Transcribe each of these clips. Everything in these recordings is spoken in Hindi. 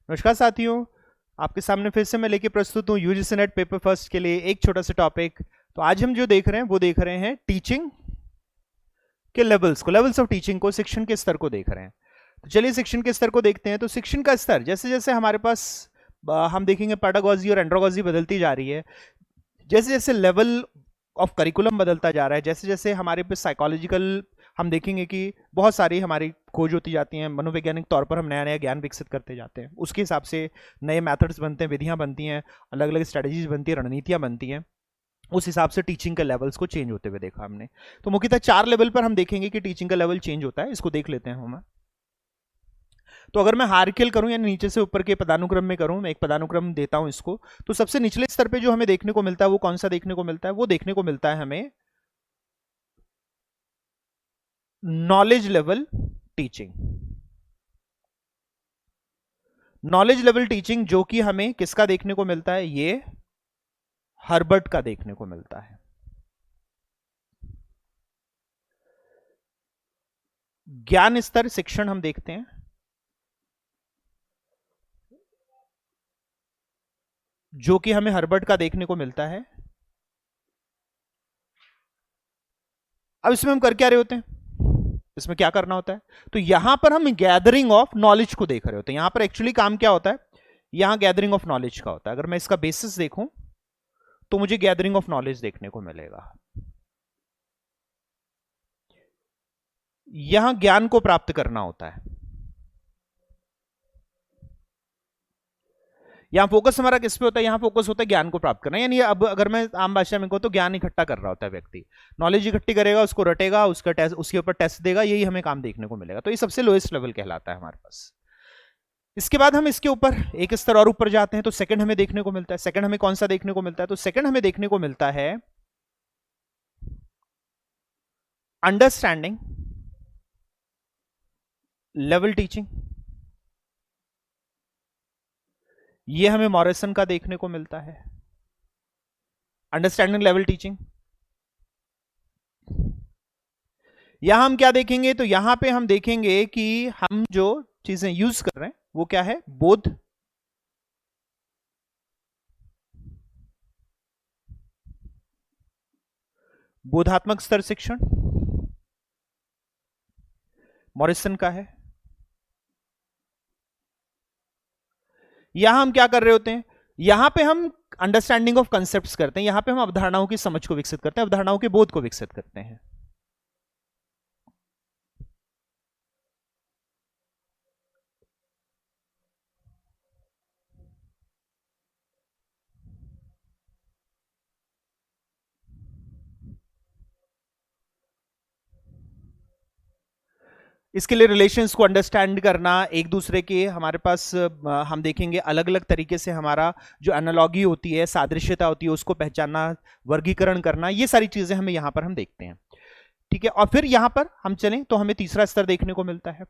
नमस्कार साथियों, आपके सामने फिर से मैं लेके प्रस्तुत हूँ यूजीसी नेट पेपर फर्स्ट के लिए एक छोटा सा टॉपिक। तो आज हम जो देख रहे हैं वो देख रहे हैं टीचिंग के लेवल्स को, लेवल्स ऑफ टीचिंग को, शिक्षण के स्तर को देख रहे हैं। तो चलिए शिक्षण के स्तर को देखते हैं। तो शिक्षण का स्तर जैसे जैसे हमारे पास हम देखेंगे पेडागोजी और एंड्रोगोजी बदलती जा रही है, जैसे जैसे लेवल ऑफ करिकुलम बदलता जा रहा है, जैसे जैसे हमारे पे साइकोलॉजिकल हम देखेंगे कि बहुत सारी हमारी खोज होती जाती हैं, मनोवैज्ञानिक तौर पर हम नया नया ज्ञान विकसित करते जाते हैं, उसके हिसाब से नए मेथड्स बनते हैं, विधियां बनती हैं, अलग अलग स्ट्रेटजीज बनती हैं, रणनीतियां बनती हैं। उस हिसाब से टीचिंग के लेवल्स को चेंज होते हुए देखा हमने। तो मुख्यतः 4 लेवल पर हम देखेंगे कि टीचिंग का लेवल चेंज होता है। इसको देख लेते हैं हम। तो अगर मैं हायरार्किकल करूं यानी नीचे से ऊपर के पदानुक्रम में करूं, मैं एक पदानुक्रम देता हूं इसको, तो सबसे निचले स्तर पे जो हमें देखने को मिलता है वो कौन सा देखने को मिलता है? वो देखने को मिलता है हमें knowledge level teaching. Knowledge level teaching जो कि हमें किसका देखने को मिलता है? ये हर्बर्ट का देखने को मिलता है। ज्ञान स्तर शिक्षण हम देखते हैं, जो कि हमें हर्बर्ट का देखने को मिलता है। अब इसमें हम कर क्या रहे होते हैं? इसमें क्या करना होता है? तो यहां पर हम गैदरिंग ऑफ नॉलेज को देख रहे होते हैं। यहां पर एक्चुअली काम क्या होता है? यहां गैदरिंग ऑफ नॉलेज का होता है। अगर मैं इसका बेसिस देखूं तो मुझे गैदरिंग ऑफ नॉलेज देखने को मिलेगा। यहां ज्ञान को प्राप्त करना होता है। यहां फोकस हमारा किस पे होता है? यहां फोकस होता है ज्ञान को प्राप्त करना। यानी अब अगर मैं आम भाषा में कहूं तो ज्ञान इकट्ठा कर रहा होता है व्यक्ति, नॉलेज इकट्ठी करेगा, उसको रटेगा, उसका टेस्ट, उसके ऊपर टेस्ट देगा, यही हमें काम देखने को मिलेगा। तो ये सबसे लोएस्ट लेवल कहलाता है हमारे पास। इसके बाद हम इसके ऊपर एक स्तर और ऊपर जाते हैं तो सेकंड हमें देखने को मिलता है। सेकंड हमें कौन सा देखने को मिलता है? तो सेकंड हमें देखने को मिलता है अंडरस्टैंडिंग लेवल टीचिंग। ये हमें मॉरिसन का देखने को मिलता है, अंडरस्टैंडिंग लेवल टीचिंग। यहां हम क्या देखेंगे? तो यहां पे हम देखेंगे कि हम जो चीजें यूज कर रहे हैं वो क्या है? बोध, बोधात्मक स्तर शिक्षण मॉरिसन का है। यहां हम क्या कर रहे होते हैं? यहां पे हम अंडरस्टैंडिंग ऑफ कंसेप्ट्स करते हैं, यहां पे हम अवधारणाओं की समझ को विकसित करते हैं, अवधारणाओं के बोध को विकसित करते हैं। इसके लिए रिलेशंस को अंडरस्टैंड करना, एक दूसरे के हमारे पास हम देखेंगे अलग अलग तरीके से हमारा जो एनालॉगी होती है, सादृश्यता होती है, उसको पहचानना, वर्गीकरण करना, ये सारी चीजें हमें यहां पर हम देखते हैं। ठीक है, और फिर यहां पर हम चलें तो हमें तीसरा स्तर देखने को मिलता है।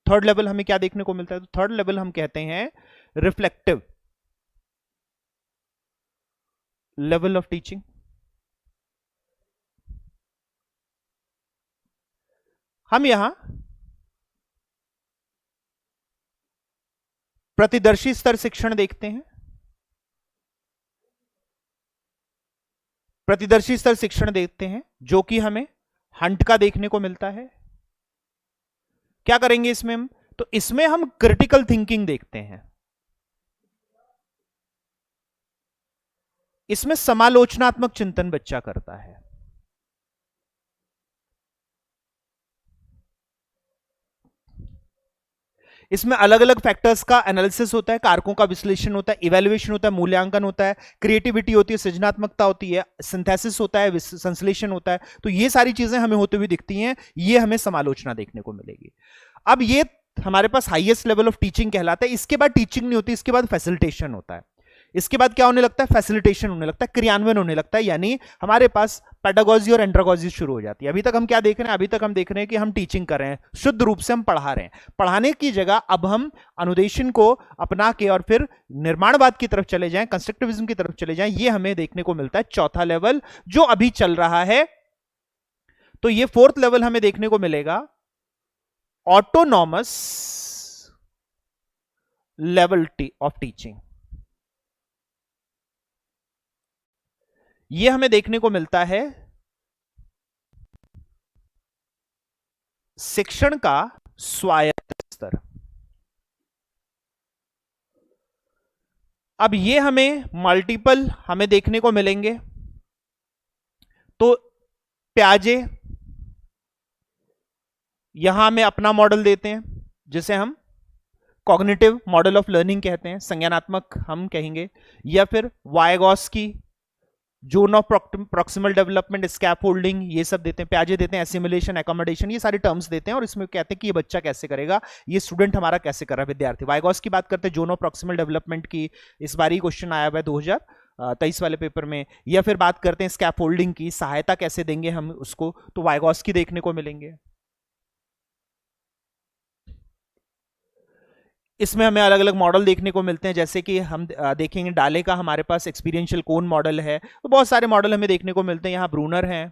थर्ड लेवल हमें क्या देखने को मिलता है? तो थर्ड लेवल हम कहते हैं रिफ्लेक्टिव लेवल ऑफ टीचिंग। हम यहां प्रतिदर्शी स्तर शिक्षण देखते हैं। प्रतिदर्शी स्तर शिक्षण देखते हैं जो कि हमें हंट का देखने को मिलता है। क्या करेंगे इसमें हम? तो इसमें हम क्रिटिकल थिंकिंग देखते हैं, इसमें समालोचनात्मक चिंतन बच्चा करता है। इसमें अलग अलग फैक्टर्स का एनालिसिस होता है, कारकों का विश्लेषण होता है, इवैल्यूएशन होता है, मूल्यांकन होता है, क्रिएटिविटी होती है, सृजनात्मकता होती है, सिंथेसिस होता है, संश्लेषण होता है। तो ये सारी चीजें हमें होती हुई दिखती हैं, ये हमें समालोचना देखने को मिलेगी। अब ये हमारे पास हाईएस्ट लेवल ऑफ टीचिंग कहलाता है। इसके बाद टीचिंग नहीं होती, इसके बाद फैसिलिटेशन होता है। इसके बाद क्या होने लगता है? फैसिलिटेशन होने लगता है, क्रियान्वयन होने लगता है, यानी हमारे पास पेडागोजी और एंड्रागोजी शुरू हो जाती है। अभी तक हम क्या देख रहे हैं? अभी तक हम देख रहे हैं कि हम टीचिंग कर रहे हैं, शुद्ध रूप से हम पढ़ा रहे हैं। पढ़ाने की जगह अब हम अनुदेशन को अपना के और फिर निर्माणवाद की तरफ चले जाएं, कंस्ट्रक्टिविज्म की तरफ चले जाएं, ये हमें देखने को मिलता है चौथा लेवल जो अभी चल रहा है। तो ये फोर्थ लेवल हमें देखने को मिलेगा ऑटोनॉमस लेवल ऑफ टीचिंग। यह हमें देखने को मिलता है शिक्षण का स्वायत्त स्तर। अब ये हमें मल्टीपल हमें देखने को मिलेंगे। तो प्याजे यहां में अपना मॉडल देते हैं जिसे हम कॉग्निटिव मॉडल ऑफ लर्निंग कहते हैं, संज्ञानात्मक हम कहेंगे, या फिर Vygotsky zone of proximal development, scaffolding, ये सब देते हैं। प्याजे देते हैं एसिमुलेशन, एकोमोडेशन, ये सारे टर्म्स देते हैं और इसमें कहते हैं कि ये बच्चा कैसे करेगा, ये स्टूडेंट हमारा कैसे कर रहा है, विद्यार्थी। वाइगॉस की बात करते हैं जोन ऑफ प्रॉक्सिमल डेवलपमेंट की, इस बार ही क्वेश्चन आया हुआ है 2023 वाले पेपर में। या फिर बात करते हैं स्कैफोल्डिंग की, सहायता कैसे देंगे हम उसको, तो वाइगॉस की देखने को मिलेंगे। इसमें हमें अलग अलग मॉडल देखने को मिलते हैं, जैसे कि हम देखेंगे डाले का हमारे पास एक्सपीरियंशियल कोन मॉडल है, तो बहुत सारे मॉडल हमें देखने को मिलते हैं। यहां ब्रूनर हैं,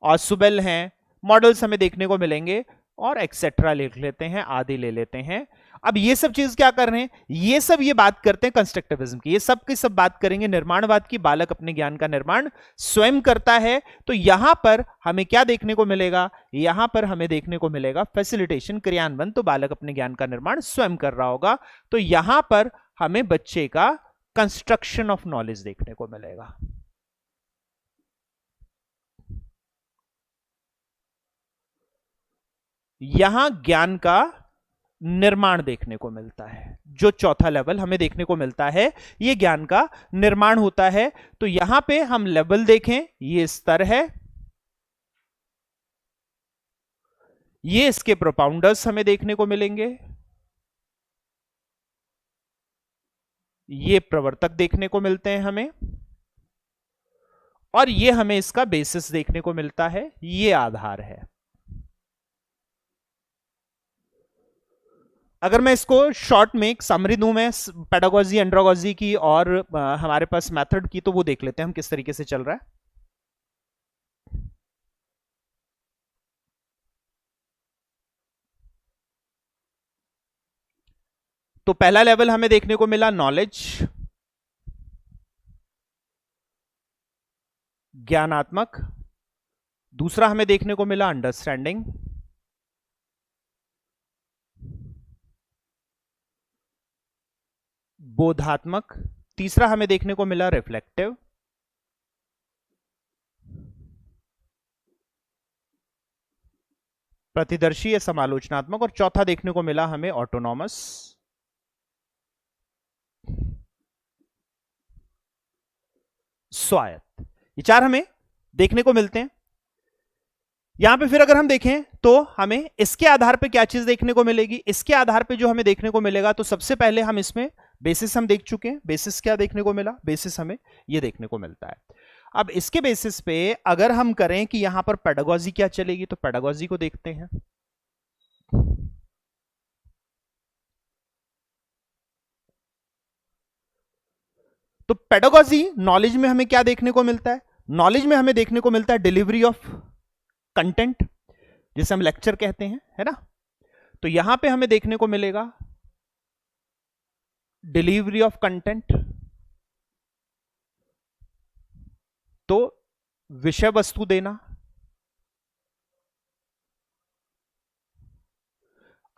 ऑसुबेल हैं, मॉडल्स हमें देखने को मिलेंगे और एक्सेट्रा लिख लेते हैं, आदि ले लेते हैं। अब ये सब चीज क्या कर रहे हैं, ये सब ये बात करते हैं कंस्ट्रक्टिविज्म की, ये सब की सब बात करेंगे निर्माणवाद की। बालक अपने ज्ञान का निर्माण स्वयं करता है। तो यहां पर हमें क्या देखने को मिलेगा, यहां पर हमें देखने को मिलेगा फैसिलिटेशन, क्रियान्वयन। तो बालक अपने ज्ञान का निर्माण स्वयं कर रहा होगा। तो यहां पर हमें बच्चे का कंस्ट्रक्शन ऑफ नॉलेज देखने को मिलेगा। यहां ज्ञान का निर्माण देखने को मिलता है। जो चौथा लेवल हमें देखने को मिलता है, यह ज्ञान का निर्माण होता है। तो यहां पे हम लेवल देखें, ये स्तर है, ये इसके प्रोपाउंडर्स हमें देखने को मिलेंगे, ये प्रवर्तक देखने को मिलते हैं हमें, और ये हमें इसका बेसिस देखने को मिलता है, ये आधार है। अगर मैं इसको शॉर्ट में एक समरी दूं, मैं पेडागोजी, एंड्रोगोजी की और हमारे पास मेथड की, तो वो देख लेते हैं हम किस तरीके से चल रहा है। तो पहला लेवल हमें देखने को मिला नॉलेज, ज्ञानात्मक। दूसरा हमें देखने को मिला अंडरस्टैंडिंग, बोधात्मक। तीसरा हमें देखने को मिला रिफ्लेक्टिव, प्रतिदर्शी या समालोचनात्मक, और चौथा देखने को मिला हमें ऑटोनॉमस, स्वायत्त। ये चार हमें देखने को मिलते हैं। यहां पे फिर अगर हम देखें तो हमें इसके आधार पे क्या चीज देखने को मिलेगी, इसके आधार पे जो हमें देखने को मिलेगा, तो सबसे पहले हम इसमें बेसिस हम देख चुके हैं। बेसिस क्या देखने को मिला, बेसिस हमें ये देखने को मिलता है। अब इसके बेसिस पे अगर हम करें कि यहां पर पेडागोजी क्या चलेगी, तो पेडागोजी को देखते हैं। तो पेडागोजी नॉलेज में हमें क्या देखने को मिलता है, नॉलेज में हमें देखने को मिलता है डिलीवरी ऑफ कंटेंट, जिसे हम लेक्चर कहते हैं, है ना। तो यहां पे हमें देखने को मिलेगा डिलीवरी ऑफ कंटेंट, तो विषय वस्तु देना।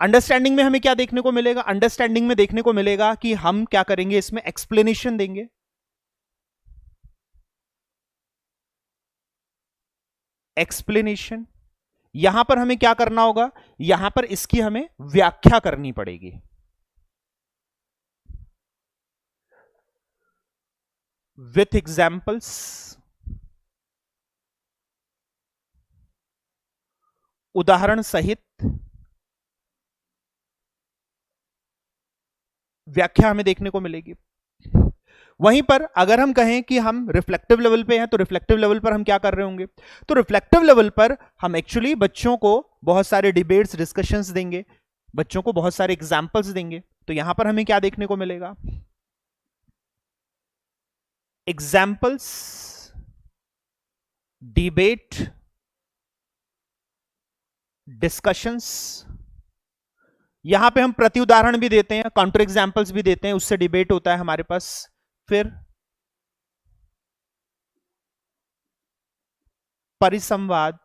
अंडरस्टैंडिंग में हमें क्या देखने को मिलेगा, अंडरस्टैंडिंग में देखने को मिलेगा कि हम क्या करेंगे, इसमें एक्सप्लेनेशन देंगे। एक्सप्लेनेशन, यहां पर हमें क्या करना होगा, यहां पर इसकी हमें व्याख्या करनी पड़ेगी। विथ एग्जाम्पल्स, उदाहरण सहित व्याख्या हमें देखने को मिलेगी। वहीं पर अगर हम कहें कि हम रिफ्लेक्टिव लेवल पे हैं, तो रिफ्लेक्टिव लेवल पर हम क्या कर रहे होंगे, तो रिफ्लेक्टिव लेवल पर हम एक्चुअली बच्चों को बहुत सारे डिबेट्स, डिस्कशंस देंगे, बच्चों को बहुत सारे एग्जाम्पल्स देंगे। तो यहां पर हमें क्या देखने को मिलेगा, एग्जाम्पल्स, डिबेट, डिस्कशंस, यहां पे हम प्रति उदाहरण भी देते हैं, काउंटर एग्जाम्पल्स भी देते हैं, उससे डिबेट होता है हमारे पास। फिर परिसंवाद,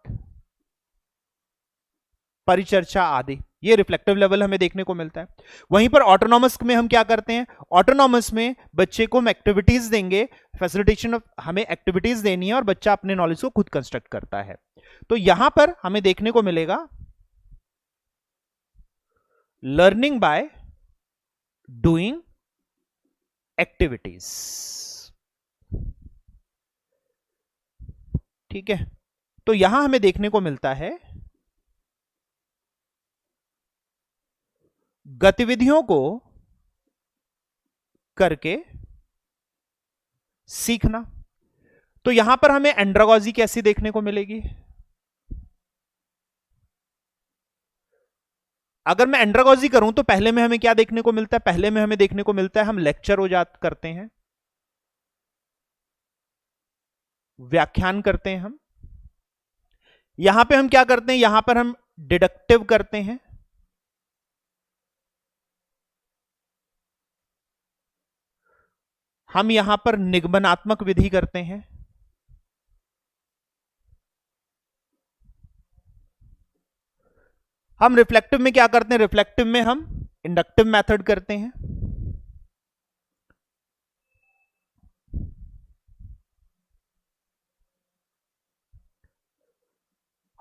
परिचर्चा आदि, ये रिफ्लेक्टिव लेवल हमें देखने को मिलता है। वहीं पर ऑटोनॉमस में हम क्या करते हैं, ऑटोनॉमस में बच्चे को हम एक्टिविटीज देंगे, फैसिलिटेशन हमें एक्टिविटीज देनी है और बच्चा अपने नॉलेज को खुद कंस्ट्रक्ट करता है। तो यहां पर हमें देखने को मिलेगा लर्निंग बाय डूइंग एक्टिविटीज। ठीक है, तो यहां हमें देखने को मिलता है गतिविधियों को करके सीखना। तो यहां पर हमें एंड्रागोजी कैसी देखने को मिलेगी? अगर मैं एंड्रागोजी करूं तो पहले में हमें क्या देखने को मिलता है? पहले में हमें देखने को मिलता है हम लेक्चर हो जात करते हैं, व्याख्यान करते हैं। हम यहां पे हम क्या करते हैं, यहां पर हम डिडक्टिव करते हैं, हम यहां पर निगमनात्मक विधि करते हैं, हम रिफ्लेक्टिव में क्या करते हैं, रिफ्लेक्टिव में हम इंडक्टिव मेथड करते हैं,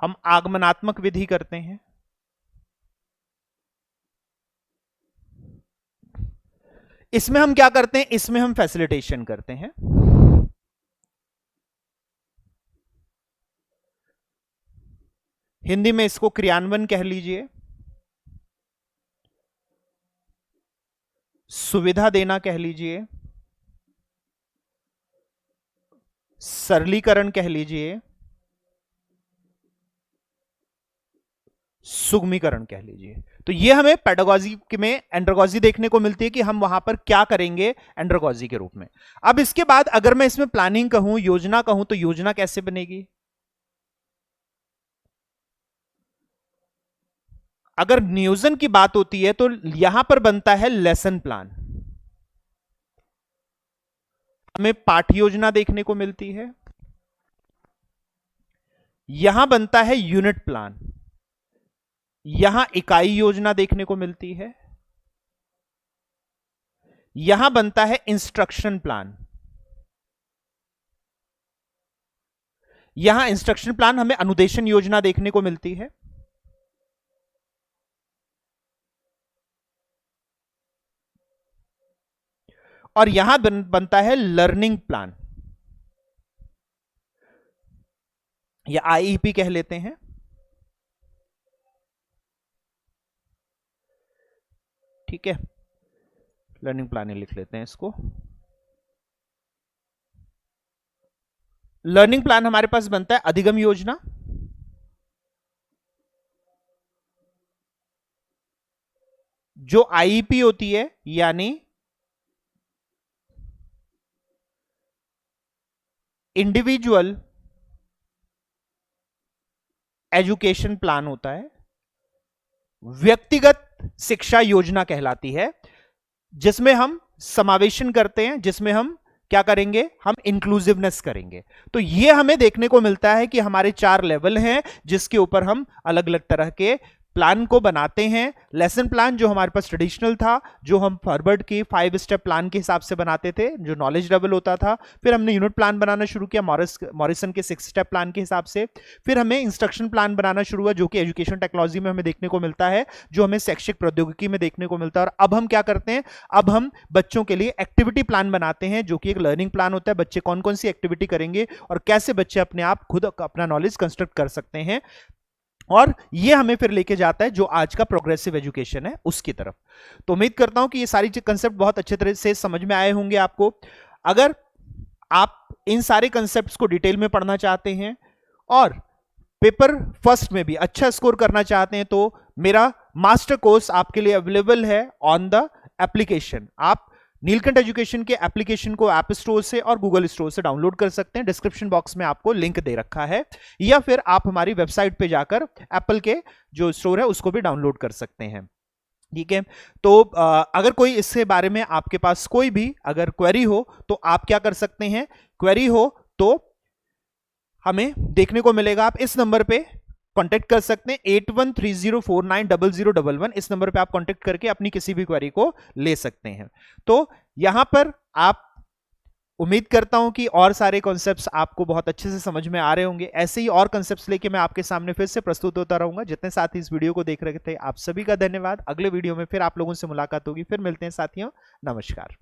हम आगमनात्मक विधि करते हैं, इसमें हम क्या करते हैं, इसमें हम फैसिलिटेशन करते हैं। हिंदी में इसको क्रियान्वयन कह लीजिए, सुविधा देना कह लीजिए, सरलीकरण कह लीजिए, सुगमीकरण कह लीजिए। तो ये हमें पेडागोजी में एंड्रागोजी देखने को मिलती है कि हम वहां पर क्या करेंगे एंड्रागोजी के रूप में। अब इसके बाद अगर मैं इसमें प्लानिंग कहूं, योजना कहूं, तो योजना कैसे बनेगी? अगर नियोजन की बात होती है तो यहां पर बनता है लेसन प्लान, हमें पाठ योजना देखने को मिलती है, यहां बनता है यूनिट प्लान, यहां इकाई योजना देखने को मिलती है, यहां बनता है इंस्ट्रक्शन प्लान। यहां इंस्ट्रक्शन प्लान हमें अनुदेशन योजना देखने को मिलती है, और यहां बनता है लर्निंग प्लान या आईईपी कह लेते हैं। ठीक है, लर्निंग प्लान लिख लेते हैं इसको। लर्निंग प्लान हमारे पास बनता है अधिगम योजना, जो आईईपी होती है यानी इंडिविजुअल एजुकेशन प्लान होता है, व्यक्तिगत शिक्षा योजना कहलाती है, जिसमें हम समावेशन करते हैं, जिसमें हम क्या करेंगे, हम इंक्लूसिवनेस करेंगे। तो ये हमें देखने को मिलता है कि हमारे 4 लेवल हैं जिसके ऊपर हम अलग अलग तरह के प्लान को बनाते हैं। लेसन प्लान जो हमारे पास ट्रेडिशनल था, जो हम फॉरवर्ड की 5 स्टेप प्लान के हिसाब से बनाते थे, जो नॉलेज लेवल होता था। फिर हमने यूनिट प्लान बनाना शुरू किया मॉरिसन के 6 स्टेप प्लान के हिसाब से। फिर हमें इंस्ट्रक्शन प्लान बनाना शुरू हुआ, जो कि एजुकेशन टेक्नोलॉजी में हमें देखने को मिलता है, जो हमें शैक्षिक प्रौद्योगिकी में देखने को मिलता है। और अब हम क्या करते हैं, अब हम बच्चों के लिए एक्टिविटी प्लान बनाते हैं, जो कि एक लर्निंग प्लान होता है। बच्चे कौन कौन सी एक्टिविटी करेंगे और कैसे बच्चे अपने आप खुद अपना नॉलेज कंस्ट्रक्ट कर सकते हैं, और ये हमें फिर लेके जाता है जो आज का प्रोग्रेसिव एजुकेशन है उसकी तरफ। तो उम्मीद करता हूं कि ये सारी कंसेप्ट बहुत अच्छे तरह से समझ में आए होंगे आपको। अगर आप इन सारे कंसेप्ट्स को डिटेल में पढ़ना चाहते हैं और पेपर फर्स्ट में भी अच्छा स्कोर करना चाहते हैं, तो मेरा मास्टर कोर्स आपके लिए अवेलेबल है ऑन द एप्लीकेशन। आप नीलकंठ एजुकेशन के एप्लीकेशन को ऐप स्टोर से और गूगल स्टोर से डाउनलोड कर सकते हैं। डिस्क्रिप्शन बॉक्स में आपको लिंक दे रखा है, या फिर आप हमारी वेबसाइट पे जाकर एप्पल के जो स्टोर है उसको भी डाउनलोड कर सकते हैं। ठीक है। तो अगर कोई इससे बारे में आपके पास कोई भी अगर क्वेरी हो तो आप क्या कर सकते हैं, क्वेरी हो तो हमें देखने को मिलेगा, आप इस नंबर पे कांटेक्ट कर सकते हैं 8130490011। इस नंबर पे आप कांटेक्ट करके अपनी किसी भी क्वेरी को ले सकते हैं। तो यहां पर आप, उम्मीद करता हूं कि और सारे कॉन्सेप्ट्स आपको बहुत अच्छे से समझ में आ रहे होंगे। ऐसे ही और कॉन्सेप्ट्स लेके मैं आपके सामने फिर से प्रस्तुत होता रहूंगा। जितने साथी इस वीडियो को देख रहे थे आप सभी का धन्यवाद। अगले वीडियो में फिर आप लोगों से मुलाकात होगी। फिर मिलते हैं साथियों, नमस्कार।